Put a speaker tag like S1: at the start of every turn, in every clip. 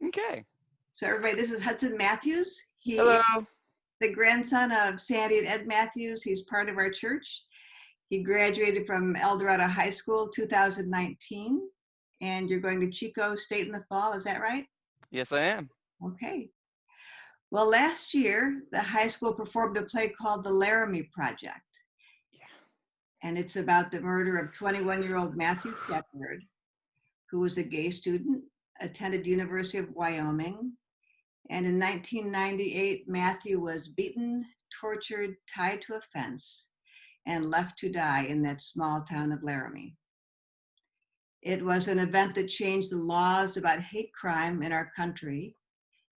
S1: Okay.
S2: So everybody, this is Hudson Mathews. He is
S1: Hello.
S2: the grandson of Sandy and Ed Mathews. He's part of our church. He graduated from El Dorado High School 2019, and you're going to Chico State in the fall, is that right?
S1: Yes, I am.
S2: Okay. Well, last year, the high school performed a play called The Laramie Project,
S1: Yeah.
S2: and it's about the murder of 21-year-old Matthew Shepard, who was a gay student, attended University of Wyoming, and in 1998, Matthew was beaten, tortured, tied to a fence, and left to die in that small town of Laramie. It was an event that changed the laws about hate crime in our country,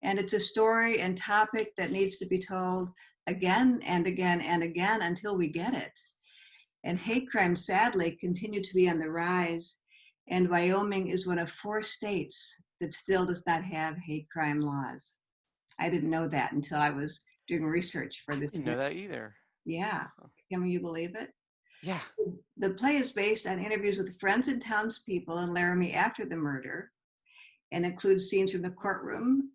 S2: and it's a story and topic that needs to be told again and again and again until we get it. And hate crimes, sadly, continue to be on the rise, and Wyoming is one of 4 states that still does not have hate crime laws. I didn't know that until I was doing research for this.
S1: Didn't know that either.
S2: Yeah, can you believe it?
S1: Yeah.
S2: The play is based on interviews with friends and townspeople in Laramie after the murder and includes scenes from the courtroom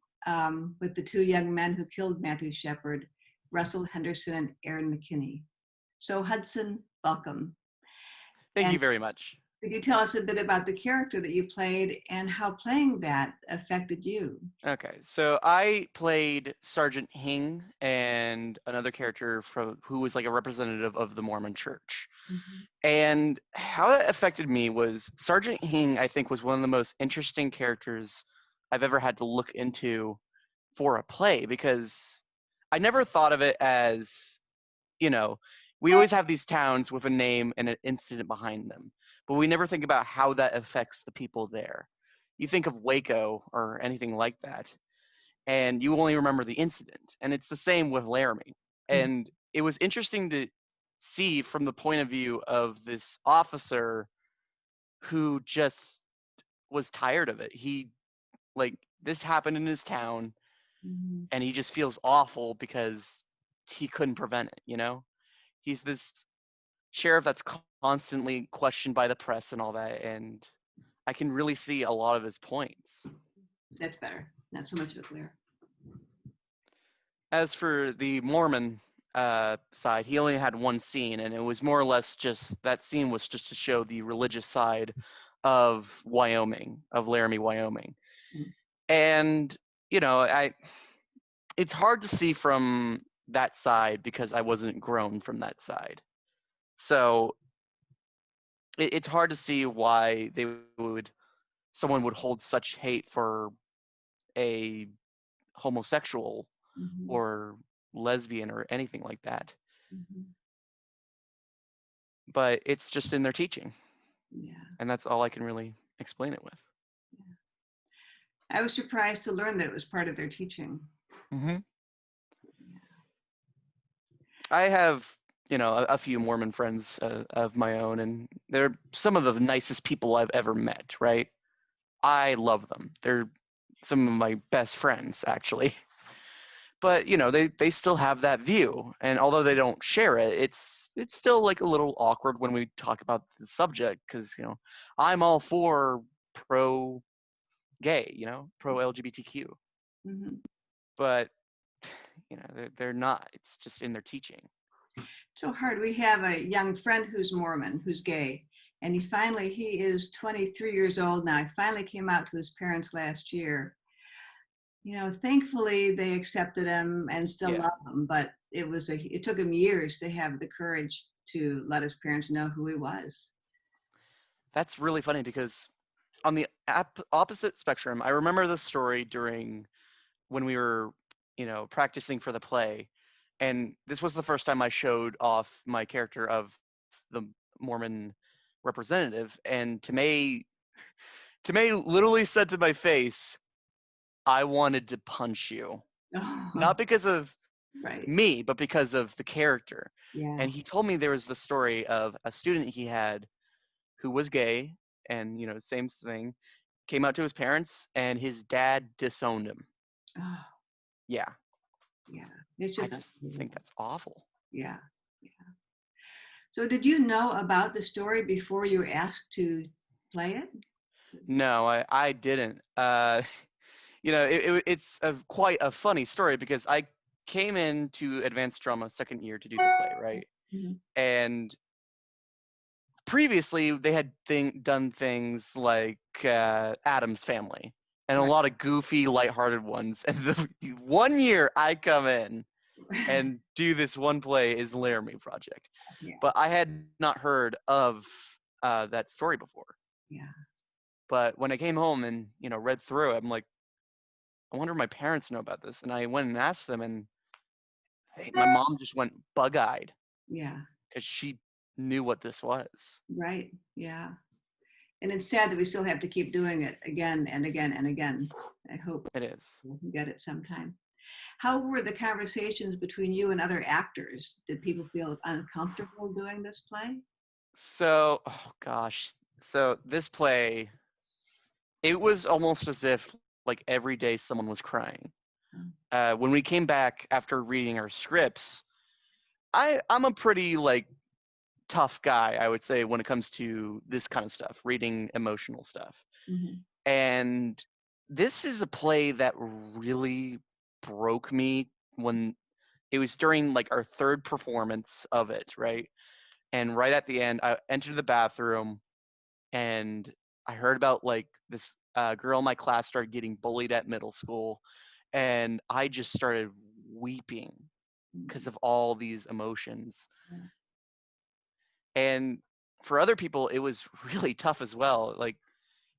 S2: with the 2 young men who killed Matthew Shepard, Russell Henderson and Aaron McKinney. So Hudson, welcome.
S1: Thank
S2: And
S1: you very much.
S2: could you tell us a bit about the character that you played and how playing that affected you?
S1: Okay, so I played Sergeant Hing and another character who was like a representative of the Mormon Church.
S2: Mhm.
S1: And how that affected me was Sergeant Hing, I think, was one of the most interesting characters I've ever had to look into for a play because I never thought of it as, you know, we always have these towns with a name and an incident behind them, but we never think about how that affects the people there. You think of Waco or anything like that, and you only remember the incident. And it's the same with Laramie. And it was interesting to see from the point of view of this officer who just was tired of it. He, like, this happened in his town,
S2: Mhm.
S1: and he just feels awful because he couldn't prevent it, you know? He's this sheriff that's constantly questioned by the press and all that, and I can really see a lot of his points.
S2: That's better. Not so much of a glare.
S1: As for the Mormon side, he only had one scene, and it was more or less just that scene was just to show the religious side of Wyoming, of Laramie, Wyoming.
S2: Mm.
S1: And you know, it's hard to see from that side because I wasn't grown from that side. So it's hard to see why someone would hold such hate for a homosexual
S2: Mhm.
S1: or lesbian or anything like that.
S2: Mhm.
S1: But it's just in their teaching,
S2: Yeah.
S1: and that's all I can really explain it with.
S2: I was surprised to learn that it was part of their teaching.
S1: Mm-hmm. I have, a few Mormon friends of my own, and they're some of the nicest people I've ever met, right? I love them. They're some of my best friends, actually. But, they still have that view, and although they don't share it, it's still like a little awkward when we talk about the subject because, I'm all for pro gay, pro LGBTQ,
S2: Mhm.
S1: but they're not. It's just in their teaching.
S2: So hard. We have a young friend who's Mormon, who's gay, and he is 23 years old now. He finally came out to his parents last year. Thankfully they accepted him and still
S1: Yeah,
S2: love him, but it took him years to have the courage to let his parents know who he was.
S1: that's really funny because on the opposite spectrum, I remember the story during when we were, practicing for the play, and this was the first time I showed off my character of the Mormon representative, and Tomei literally said to my face, "I wanted to punch you,"
S2: Oh,
S1: not because of
S2: right.
S1: me, but because of the character.
S2: Yeah.
S1: And he told me there was the story of a student he had who was gay, and same thing, came out to his parents, and his dad disowned him.
S2: Oh,
S1: Yeah,
S2: yeah. It's
S1: I
S2: just
S1: just think that's awful.
S2: yeah. Yeah. So did you know about the story before you were asked to play it?
S1: No, I didn't. it's quite a funny story because I came into advanced drama second year to do the play, right?
S2: Mhm.
S1: And previously they had done things like Adam's Family and a
S2: Right.
S1: lot of goofy, lighthearted ones. And the 1 year I come in and do this one play is Laramie Project,
S2: Yeah.
S1: but I had not heard of that story before.
S2: Yeah.
S1: But when I came home and read through it, I'm like, I wonder if my parents know about this. And I went and asked them, and my mom just went bug-eyed
S2: Yeah.
S1: because she knew what this was.
S2: Right. Yeah. And it's sad that we still have to keep doing it again and again and again. I hope
S1: It is.
S2: we'll get it sometime. How were the conversations between you and other actors? Did people feel uncomfortable doing this play?
S1: So, oh gosh. So this play, it was almost as if like every day someone was crying.
S2: Mm.
S1: When we came back after reading our scripts, I'm a pretty like tough guy, I would say, when it comes to this kind of stuff, reading emotional stuff.
S2: Mhm.
S1: And this is a play that really broke me when it was during like our third performance of it, right? And right at the end, I entered the bathroom and I heard about like this girl in my class started getting bullied at middle school, and I just started weeping because
S2: Mhm.
S1: of all these emotions.
S2: Yeah.
S1: And for other people, it was really tough as well. Like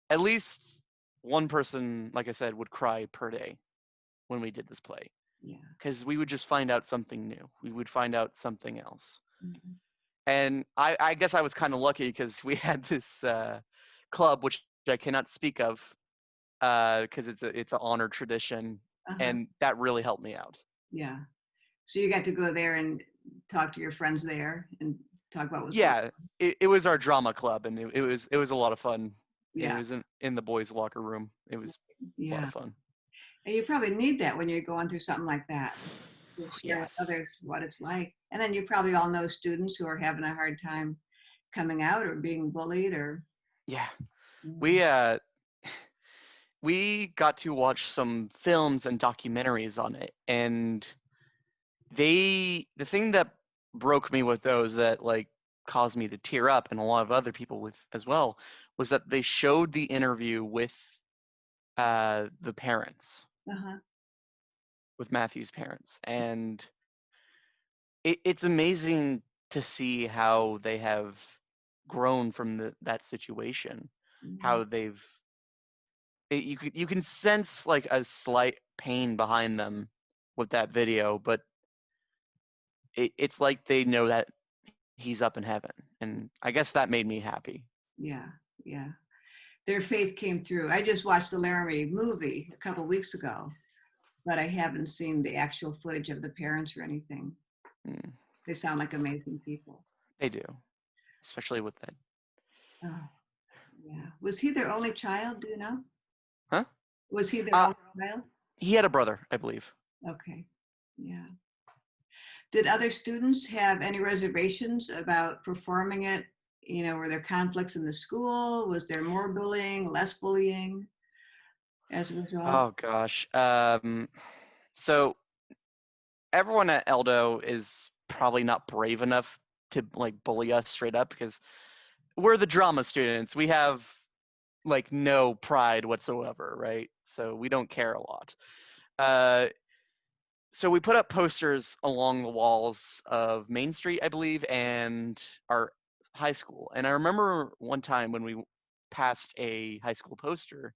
S1: at least one person, like I said, would cry per day when we did this play
S2: Yeah.
S1: because we would just find out something new. We would find out something else.
S2: Mhm.
S1: And I guess I was kind of lucky because we had this club, which I cannot speak of because it's an honor tradition,
S2: Uh-huh.
S1: and that really helped me out.
S2: Yeah. So you got to go there and talk to your friends there and talk about what's going
S1: Yeah, it was our drama club, and it was a lot of fun. It
S2: Yeah.
S1: was in the boys' locker room. It was a lot
S2: Yeah.
S1: of fun.
S2: And you probably need that when you're going through something like that to share with
S1: Yes.
S2: others what it's like. And then you probably all know students who are having a hard time coming out or being bullied or
S1: Yeah.
S2: mm,
S1: We got to watch some films and documentaries on it, and the thing that broke me with those that like caused me to tear up and a lot of other people with as well was that they showed the interview with the parents,
S2: uh-huh.
S1: with Matthew's parents, and it's amazing to see how they have grown from that situation,
S2: Mhm.
S1: how you can sense like a slight pain behind them with that video, but it's like they know that he's up in heaven, and I guess that made me happy.
S2: Yeah, yeah. Their faith came through. I just watched the Laramie movie a couple weeks ago, but I haven't seen the actual footage of the parents or anything.
S1: Mm,
S2: They sound like amazing people.
S1: they do, especially with that.
S2: Oh, yeah. Was he their only child? Do you know?
S1: Huh?
S2: Was he their
S1: Uh,
S2: only child?
S1: he had a brother, I believe.
S2: Okay. Yeah. Did other students have any reservations about performing it? You know, were there conflicts in the school? Was there more bullying, less bullying as a result?
S1: Oh gosh. So everyone at Eldo is probably not brave enough to like bully us straight up because we're the drama students. We have like no pride whatsoever, right? So we don't care a lot. Uh, so we put up posters along the walls of Main Street, I believe, and our high school. And I remember one time when we passed a high school poster,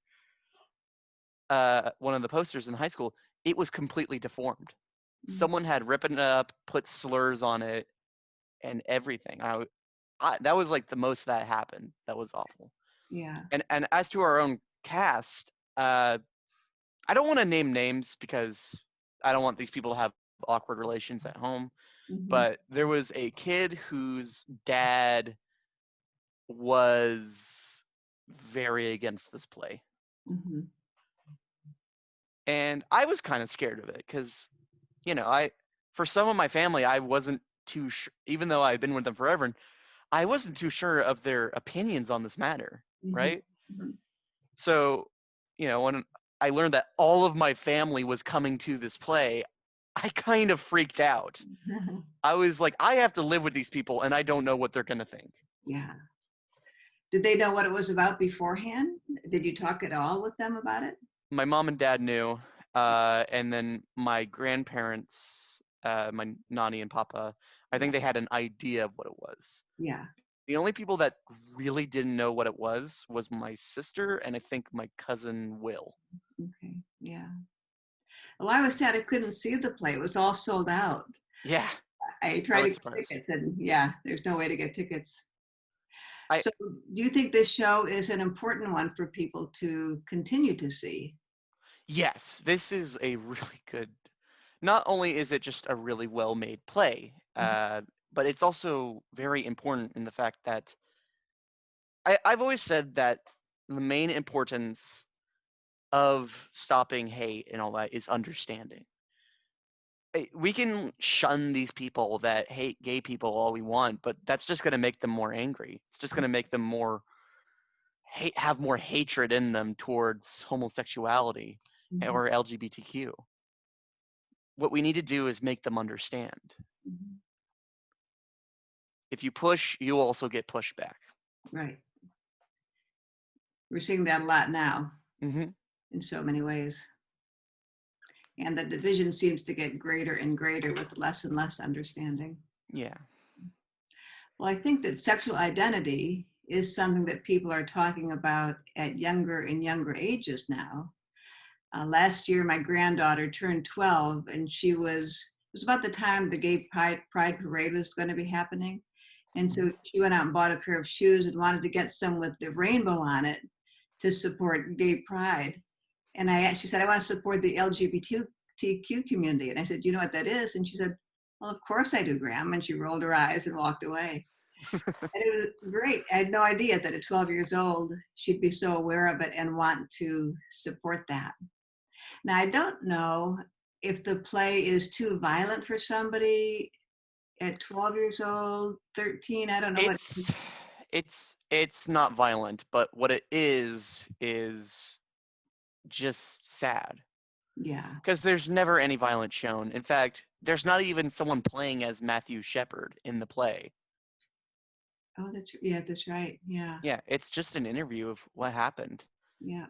S1: one of the posters in high school, it was completely deformed.
S2: Mhm.
S1: Someone had ripped it up, put slurs on it, and everything. That was like the most that happened. That was awful.
S2: Yeah.
S1: And as to our own cast, I don't want to name names because I don't want these people to have awkward relations at home.
S2: Mhm.
S1: But there was a kid whose dad was very against this play,
S2: Mhm.
S1: and I was kind of scared of it because I for some of my family I wasn't too sure, even though I've been with them forever, and I wasn't too sure of their opinions on this matter,
S2: Mhm.
S1: right?
S2: Mhm.
S1: So when I learned that all of my family was coming to this play, I kind of freaked out. I was like, I have to live with these people and I don't know what they're going to think.
S2: Yeah. Did they know what it was about beforehand? Did you talk at all with them about it?
S1: My mom and dad knew, and then my grandparents, my nanny and papa, I
S2: Yeah.
S1: think they had an idea of what it was.
S2: Yeah.
S1: The only people that really didn't know what it was my sister and I think my cousin Will.
S2: Okay. Yeah. Well, I was sad I couldn't see the play. It was all sold out.
S1: Yeah,
S2: I
S1: I
S2: tried to
S1: was
S2: get
S1: surprised.
S2: tickets, and yeah, there's no way to get tickets.
S1: I
S2: So, do you think this show is an important one for people to continue to see?
S1: Yes, this is a really good. Not only is it just a really well-made play, but it's also very important in the fact that I've always said that the main importance of stopping hate and all that is understanding. We can shun these people that hate gay people all we want, but that's just going to make them more angry. It's just going to make them have more hatred in them towards homosexuality
S2: Mhm.
S1: or LGBTQ. What we need to do is make them understand.
S2: Mhm.
S1: If you push, you also get pushed back.
S2: Right. We're seeing that a lot now
S1: Hmm.
S2: in so many ways. And the division seems to get greater and greater with less and less understanding.
S1: Yeah.
S2: Well, I think that sexual identity is something that people are talking about at younger and younger ages now. Last year, my granddaughter turned 12, and it was about the time the gay pride parade was going to be happening. And
S1: Mhm.
S2: so she went out and bought a pair of shoes and wanted to get some with the rainbow on it to support gay pride. And she said, I want to support the LGBTQ community. And I said, you know what that is? And she said, well, of course I do, Graham. And she rolled her eyes and walked away. And it was great. I had no idea that at 12 years old, she'd be so aware of it and want to support that. Now, I don't know if the play is too violent for somebody at 12 years old, 13. I don't know what.
S1: It's it's not violent, but what it is just sad
S2: Yeah.
S1: because there's never any violence shown. In fact, there's not even someone playing as Matthew Shepard in the play.
S2: Oh, yeah, that's right. Yeah.
S1: Yeah, it's just an interview of what happened.
S2: Yeah.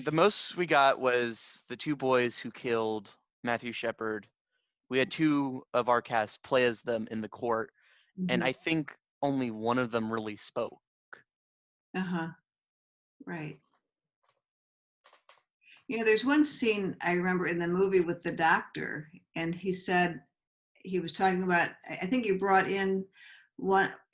S1: The most we got was the two boys who killed Matthew Shepard. We had two of our cast play as them in the court, and
S2: Hmm.
S1: I think only one of them really spoke.
S2: Uh huh. Right. There's one scene I remember in the movie with the doctor, and he said he was talking about, I think he brought in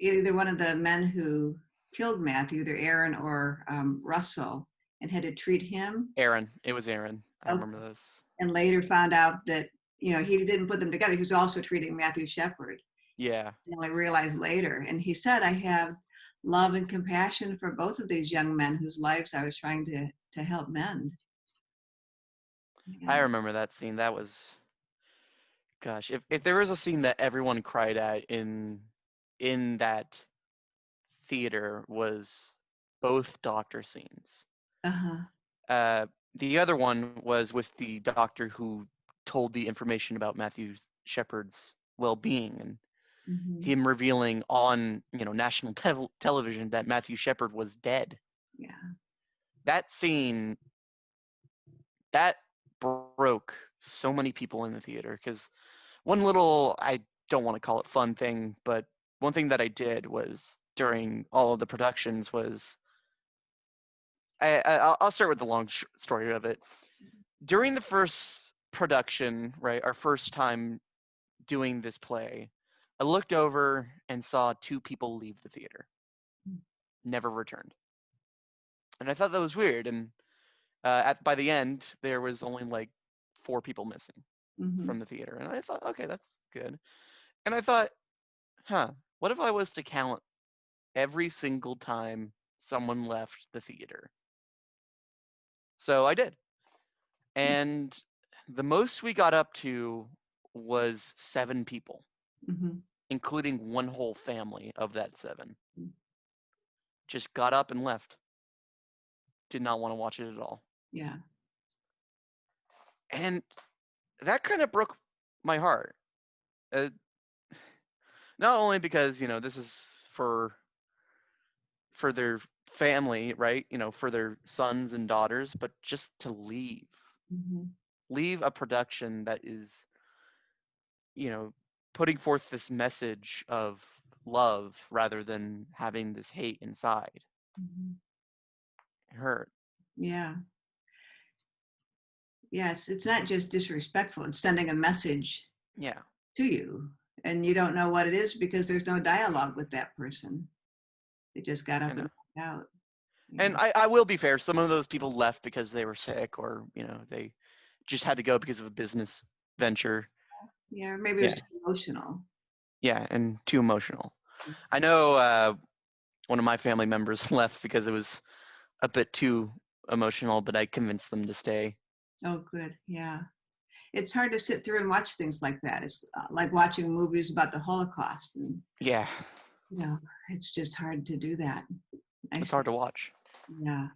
S2: either one of the men who killed Matthew, either Aaron or Russell, and had to treat him.
S1: Aaron, it was Aaron. I
S2: Okay.
S1: remember this.
S2: And later found out that, he didn't put them together. He was also treating Matthew Shepard.
S1: Yeah,
S2: And I realized later. And he said, I have love and compassion for both of these young men whose lives I was trying to help mend.
S1: I
S2: Yeah.
S1: remember that scene. That was, gosh, if there was a scene that everyone cried at in that theater was both doctor scenes.
S2: Uh-huh.
S1: Uh, the other one was with the doctor who told the information about Matthew Shepard's well-being and
S2: Hmm.
S1: him revealing on national television that Matthew Shepard was dead.
S2: Yeah.
S1: That scene that broke so many people in the theater because one little I don't want to call it fun thing, but one thing that I did was during all of the productions was I'll start with the long story of it. During the first production, right, our first time doing this play, I looked over and saw two people leave the theater, never returned, and I thought that was weird. And by the end, there was only like four people missing
S2: Hmm.
S1: from the theater, and I thought, okay, that's good. And I thought, huh, what if I was to count every single time someone left the theater? So I did. And the most we got up to was 7 people,
S2: Hmm.
S1: including one whole family of that 7. Just got up and left. Did not want to watch it at all.
S2: Yeah.
S1: And that kind of broke my heart. Uh, Not only because, this is for their family, right? For their sons and daughters, but just to
S2: Hmm.
S1: leave a production that is, you know, putting forth this message of love rather than having this hate inside.
S2: Hmm.
S1: It hurt.
S2: Yeah. Yes. It's not just disrespectful, it's sending a message
S1: Yeah,
S2: to you. And you don't know what it is because there's no dialogue with that person. They just got
S1: I
S2: up
S1: know.
S2: and walked out.
S1: And
S2: Yeah.
S1: I will be fair. Some of those people left because they were sick, or they just had to go because of a business venture.
S2: Yeah. Maybe it was
S1: Yeah,
S2: too emotional.
S1: yeah, and too emotional. I know one of my family members left because it was a bit too emotional, but I convinced them to stay.
S2: Oh, good. Yeah. It's hard to sit through and watch things like that. It's like watching movies about the Holocaust. And,
S1: Yeah,
S2: you know, it's just hard to do that. I
S1: it's
S2: see.
S1: hard to watch.
S2: Yeah.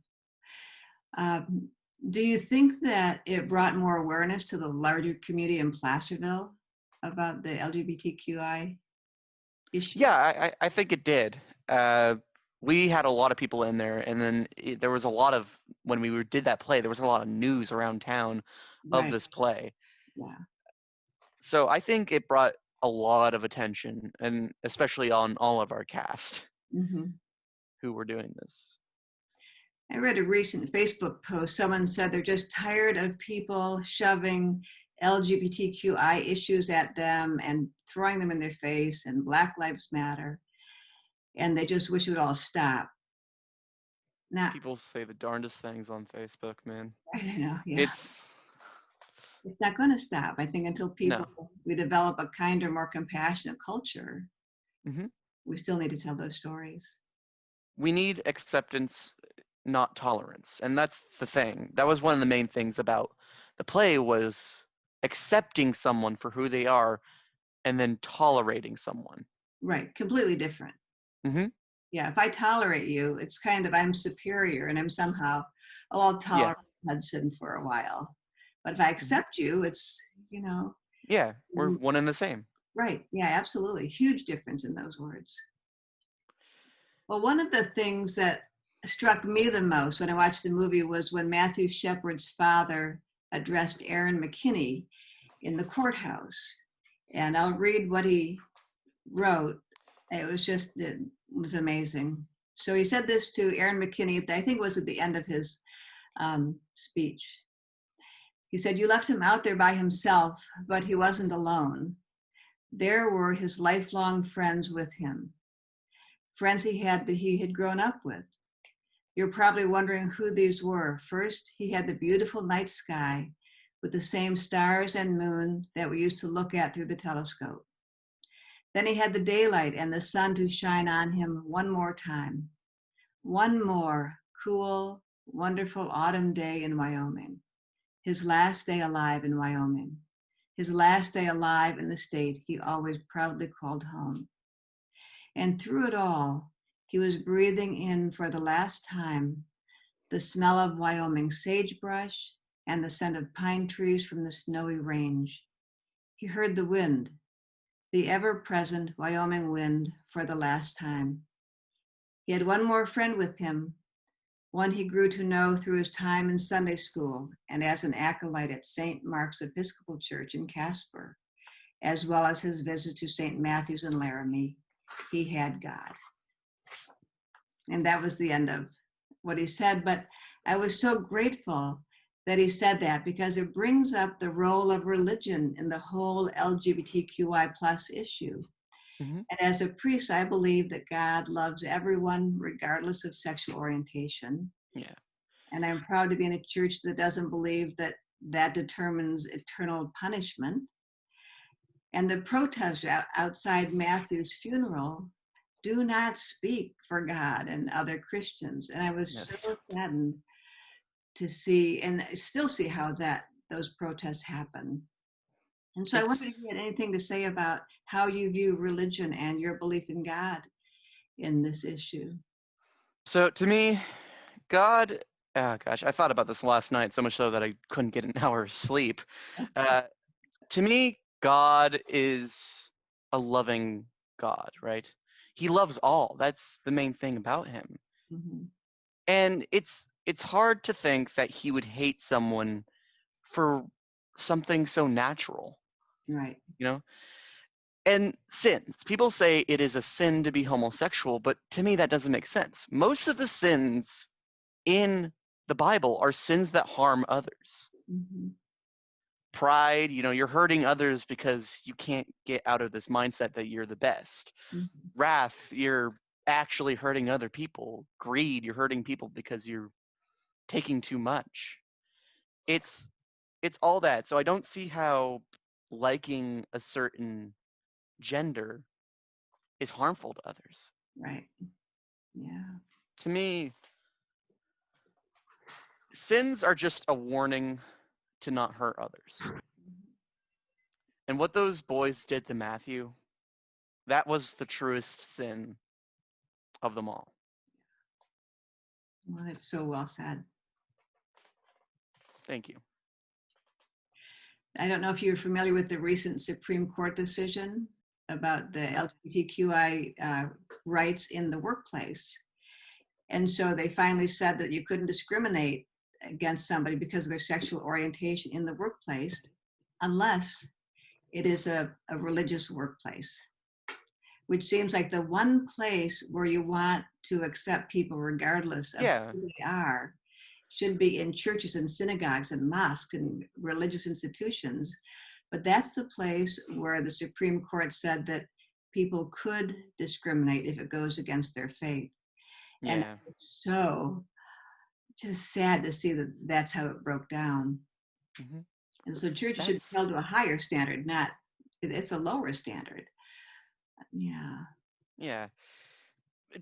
S2: Um, do you think that it brought more awareness to the larger community in Placerville about the LGBTQI issue?
S1: Yeah, I think it did. Uh, we had a lot of people in there, and then there was a lot of when did that play. There was a lot of news around town of
S2: Right.
S1: this play.
S2: Yeah.
S1: So I think it brought a lot of attention, and especially on all of our cast
S2: Hmm.
S1: who were doing this.
S2: I read a recent Facebook post. Someone said they're just tired of people shoving LGBTQI issues at them and throwing them in their face and Black Lives Matter. And they just wish it would all stop. Now,
S1: People say the darndest things on Facebook, man.
S2: I don't know, yeah,
S1: It's
S2: it's not going to stop. I think until
S1: no.
S2: we develop a kinder, more compassionate culture,
S1: Hmm.
S2: we still need to tell those stories.
S1: We need acceptance, not tolerance, and that's the thing. That was one of the main things about the play was accepting someone for who they are and then tolerating someone.
S2: Right, completely different.
S1: Hmm.
S2: Yeah, if I tolerate you, it's kind of I'm superior and I'm somehow, oh, I'll
S1: Yeah.
S2: tolerate Hudson for a while. But if I
S1: Hmm.
S2: accept you, it's,
S1: Yeah, we're one and the same.
S2: right. Yeah, absolutely. Huge difference in those words. Well, one of the things that struck me the most when I watched the movie was when Matthew Shepard's father addressed Aaron McKinney in the courthouse. And I'll read what he wrote. It was amazing. So he said this to Aaron McKinney, I think it was at the end of his speech. He said, "You left him out there by himself, but he wasn't alone. There were his lifelong friends with him, friends that he had grown up with. You're probably wondering who these were. First, he had the beautiful night sky with the same stars and moon that we used to look at through the telescope. Then he had the daylight and the sun to shine on him one more time. One more cool, wonderful autumn day in Wyoming. His last day alive in Wyoming. His last day alive in the state he always proudly called home. And through it all, he was breathing in for the last time the smell of Wyoming sagebrush and the scent of pine trees from the snowy range. He heard the wind, the ever-present Wyoming wind for the last time. He had one more friend with him, one he grew to know through his time in Sunday school and as an acolyte at St. Mark's Episcopal Church in Casper, as well as his visit to St. Mathews in Laramie. He had God." And that was the end of what he said. But I was so grateful that he said that because it brings up the role of religion in the whole LGBTQI plus issue.
S1: Hmm.
S2: And as a priest, I believe that God loves everyone regardless of sexual orientation.
S1: Yeah.
S2: And I'm proud to be in a church that doesn't believe that that determines eternal punishment. And the protest outside Matthew's funeral do not speak for God and other Christians. And I was
S1: Yes.
S2: so saddened to see, and I still see how those protests happen. And so I wonder if
S1: It's
S2: you had anything to say about how you view religion and your belief in God in this issue.
S1: so to me, God. Oh gosh, I thought about this last night so much so that I couldn't get an hour's sleep. Uh, to me, God is a loving God, right? He loves all. That's the main thing about him.
S2: Mhm.
S1: And it's hard to think that he would hate someone for something so natural,
S2: Right.
S1: you know? And sins. People say it is a sin to be homosexual, but to me that doesn't make sense. Most of the sins in the Bible are sins that harm others.
S2: Mhm.
S1: Pride, you're hurting others because you can't get out of this mindset that you're the best.
S2: Mhm.
S1: Wrath, you're actually hurting other people. Greed, you're hurting people because you're taking too much. It's it's all that. So I don't see how liking a certain gender is harmful to others.
S2: Right. Yeah.
S1: To me, sins are just a warning to not hurt others. And what those boys did to Matthew, that was the truest sin of them all.
S2: Well, that's so well said.
S1: Thank you.
S2: I don't know if you're familiar with the recent Supreme Court decision about the LGBTQI rights in the workplace. And so they finally said that you couldn't discriminate against somebody because of their sexual orientation in the workplace unless it is a religious workplace, which seems like the one place where you want to accept people regardless of
S1: Yeah,
S2: who they are should be in churches and synagogues and mosques and religious institutions. But that's the place where the Supreme Court said that people could discriminate if it goes against their faith. And
S1: yeah.
S2: it's so just sad to see that that's how it broke down.
S1: hmm
S2: And so churches should be
S1: That's
S2: held to a higher standard, not, it's a lower standard. Yeah.
S1: yeah.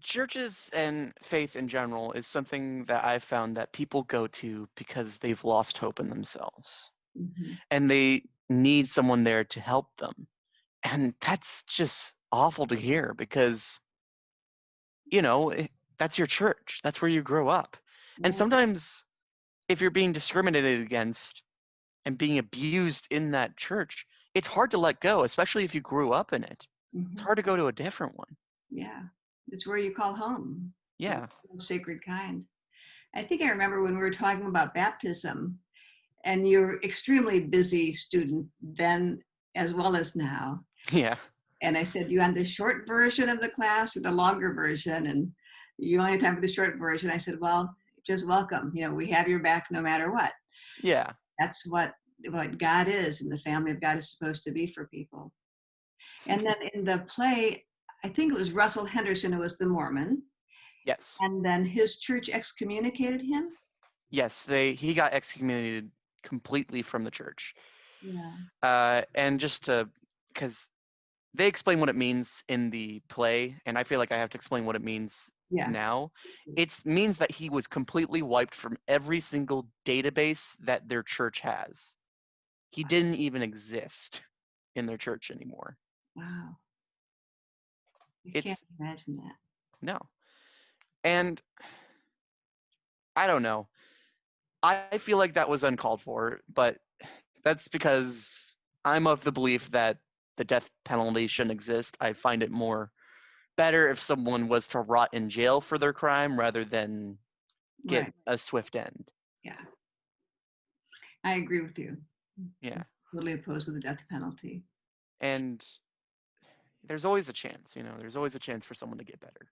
S1: Churches and faith in general is something that I've found that people go to because they've lost hope in themselves
S2: Mhm.
S1: and they need someone there to help them. And that's just awful to hear because, that's your church. That's where you grow up. And
S2: Yeah.
S1: sometimes if you're being discriminated against and being abused in that church, it's hard to let go, especially if you grew up in it. It's
S2: Mhm.
S1: hard to go to a different one.
S2: Yeah. It's where you call home, the
S1: Yeah.
S2: sacred kind. I think I remember when we were talking about baptism, and you're extremely busy student then as well as now.
S1: Yeah.
S2: And I said, you on the short version of the class or the longer version? And you only have time for the short version. I said, well, just welcome. We have your back no matter what.
S1: Yeah.
S2: That's what God is, and the family of God is supposed to be for people. And then in the play, I think it was Russell Henderson who was the Mormon,
S1: Yes.
S2: and then his church excommunicated him.
S1: Yes, he got excommunicated completely from the church.
S2: Yeah.
S1: And just to, because they explain what it means in the play, and I feel like I have to explain what it means
S2: Yeah.
S1: now. It means that he was completely wiped from every single database that their church has. He didn't even exist in their church anymore.
S2: Wow. I can't
S1: It's
S2: imagine that.
S1: no. And I don't know. I feel like that was uncalled for, but that's because I'm of the belief that the death penalty shouldn't exist. I find it more better if someone was to rot in jail for their crime rather than get
S2: Right.
S1: a swift end.
S2: Yeah. I agree with you.
S1: Yeah.
S2: Totally opposed to the death penalty.
S1: And there's always a chance, there's always a chance for someone to get better.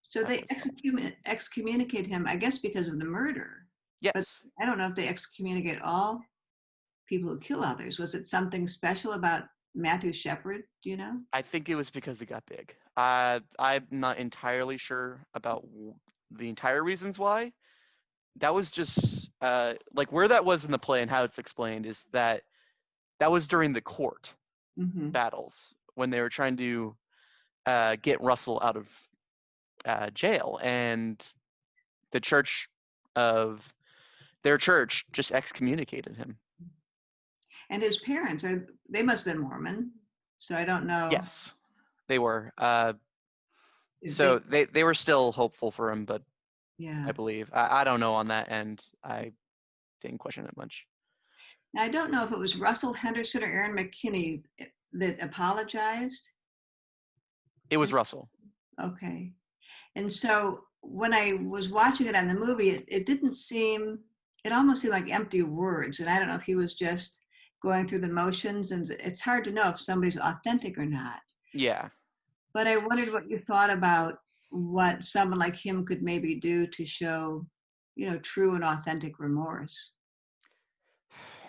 S2: So
S1: That's
S2: they
S1: what's fun.
S2: excommunicate him, I guess, because of the murder. But
S1: Yes.
S2: I don't know if they excommunicate all people who kill others. Was it something special about Matthew Shepard? Do you know?
S1: I think it was because it got big. I'm not entirely sure about the entire reasons why. That was just like where that was in the play and how it's explained is that was during the court
S2: Mm-hmm.
S1: battles when they were trying to get Russell out of jail, and the church of their church just excommunicated him.
S2: And his parents they must have been Mormon. So I don't know
S1: Yes, they were.
S2: if they
S1: So they were still hopeful for him, but
S2: Yeah.
S1: I believe. I don't know on that end. I didn't question it much.
S2: Now, I don't know if it was Russell Henderson or Aaron McKinney that apologized.
S1: It was Russell.
S2: Okay. And so when I was watching it on the movie, it didn't seem, it almost seemed like empty words. And I don't know if he was just going through the motions, and it's hard to know if somebody's authentic or not.
S1: Yeah.
S2: But I wondered what you thought about what someone like him could maybe do to show, true and authentic remorse.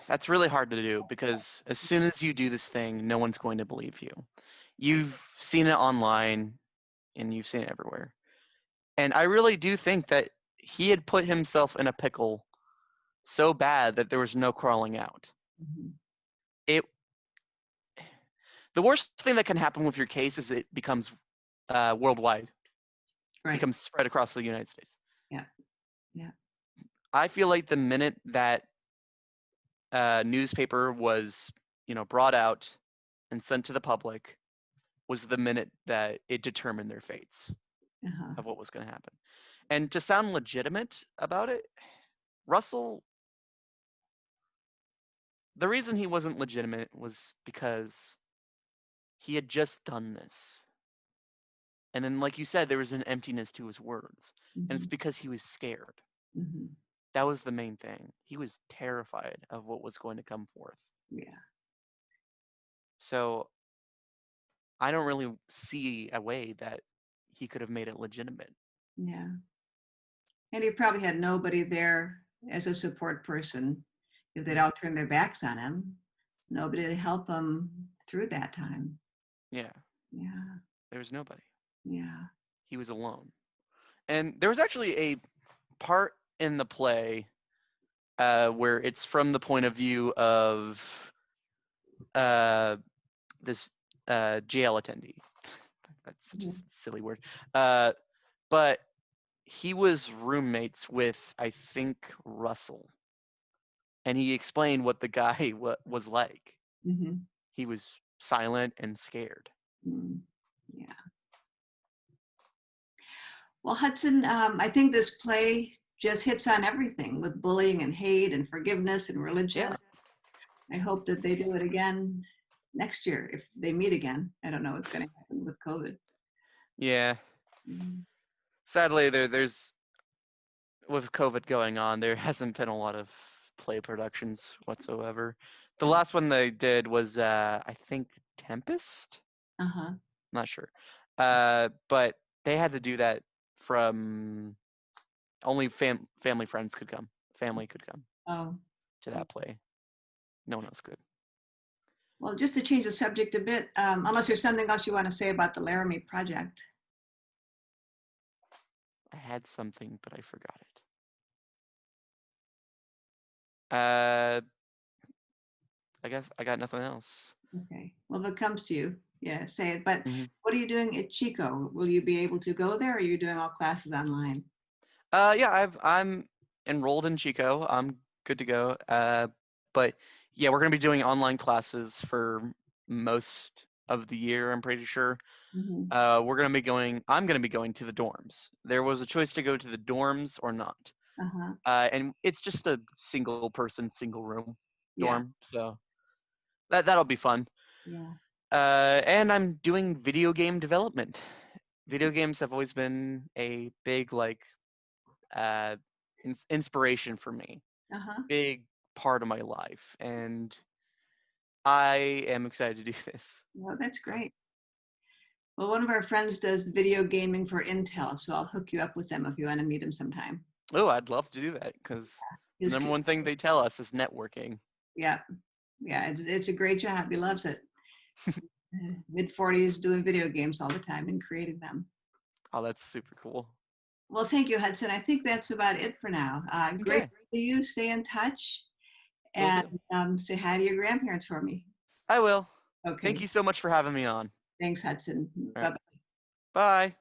S1: That's really hard to do because as soon as you do this thing, no one's going to believe you. You've seen it online and you've seen it everywhere. And I really do think that he had put himself in a pickle so bad that there was no crawling out.
S2: Mhm.
S1: It the worst thing that can happen with your case is it becomes worldwide,
S2: Right.
S1: becomes spread across the United States.
S2: Yeah. Yeah.
S1: I feel like the minute that newspaper was, brought out and sent to the public was the minute that it determined their fates
S2: Uh-huh.
S1: of what was going to happen. And to sound legitimate about it, Russell, the reason he wasn't legitimate was because he had just done this. And then, like you said, there was an emptiness to his words. And it's
S2: Mhm.
S1: because he was scared.
S2: Mhm.
S1: That was the main thing. He was terrified of what was going to come forth.
S2: Yeah.
S1: So I don't really see a way that he could have made it legitimate.
S2: Yeah. And he probably had nobody there as a support person. If they'd all turned their backs on him, nobody to help him through that time.
S1: Yeah,
S2: Yeah.
S1: there was nobody.
S2: Yeah.
S1: He was alone. And there was actually a part in the play where it's from the point of view of uh, this jail attendee. That's such a
S2: Mhm.
S1: silly word. But he was roommates with, I think, Russell. And he explained what the guy was like.
S2: Mhm.
S1: He was silent and scared.
S2: Mm. Yeah. Well, Hudson, I think this play just hits on everything with bullying and hate and forgiveness and religion.
S1: Yeah.
S2: I hope that they do it again next year if they meet again. I don't know what's going to happen with COVID.
S1: Yeah.
S2: Mm.
S1: Sadly, there's with COVID going on, there hasn't been a lot of play productions whatsoever. The last one they did was I think Tempest.
S2: Uh-huh.
S1: Not sure. But they had to do that from only family friends could come. Family could come
S2: Oh,
S1: to that play. No one else could.
S2: well, just to change the subject a bit, unless there's something else you want to say about the Laramie Project.
S1: I had something, but I forgot it. Uh, I guess I got nothing else.
S2: Okay. Well, if it comes to you, yeah, say it. But
S1: Hmm.
S2: what are you doing at Chico? Will you be able to go there, or are you doing all classes online?
S1: Yeah, I'm enrolled in Chico. I'm good to go. But yeah, we're gonna be doing online classes for most of the year. I'm pretty sure.
S2: Hmm.
S1: We're gonna be going. I'm gonna be going to the dorms. There was a choice to go to the dorms or not.
S2: Uh-huh.
S1: And it's just a single person, single room
S2: Yeah.
S1: dorm. So that'll be fun.
S2: Yeah.
S1: And I'm doing video game development. Video games have always been a big uh, inspiration for me.
S2: Uh-huh.
S1: Big part of my life, and I am excited to do this.
S2: Well, that's
S1: So,
S2: great. Well, one of our friends does video gaming for Intel, so I'll hook you up with them if you want to meet him sometime.
S1: oh, I'd love to do that because the
S2: His
S1: number
S2: kid,
S1: one thing they tell us is networking.
S2: yeah, yeah, it's a great job. He loves it. Mid 40s doing video games all the time and creating them.
S1: Oh, that's super cool.
S2: Well, thank you, Hudson. I think that's about it for now. Great
S1: Okay,
S2: to see you. Stay in touch
S1: will
S2: and
S1: do.
S2: say hi to your grandparents for me.
S1: I will. Thank
S2: Okay.
S1: you so much for having me on.
S2: Thanks, Hudson.
S1: All
S2: Bye
S1: right,
S2: bye.
S1: bye.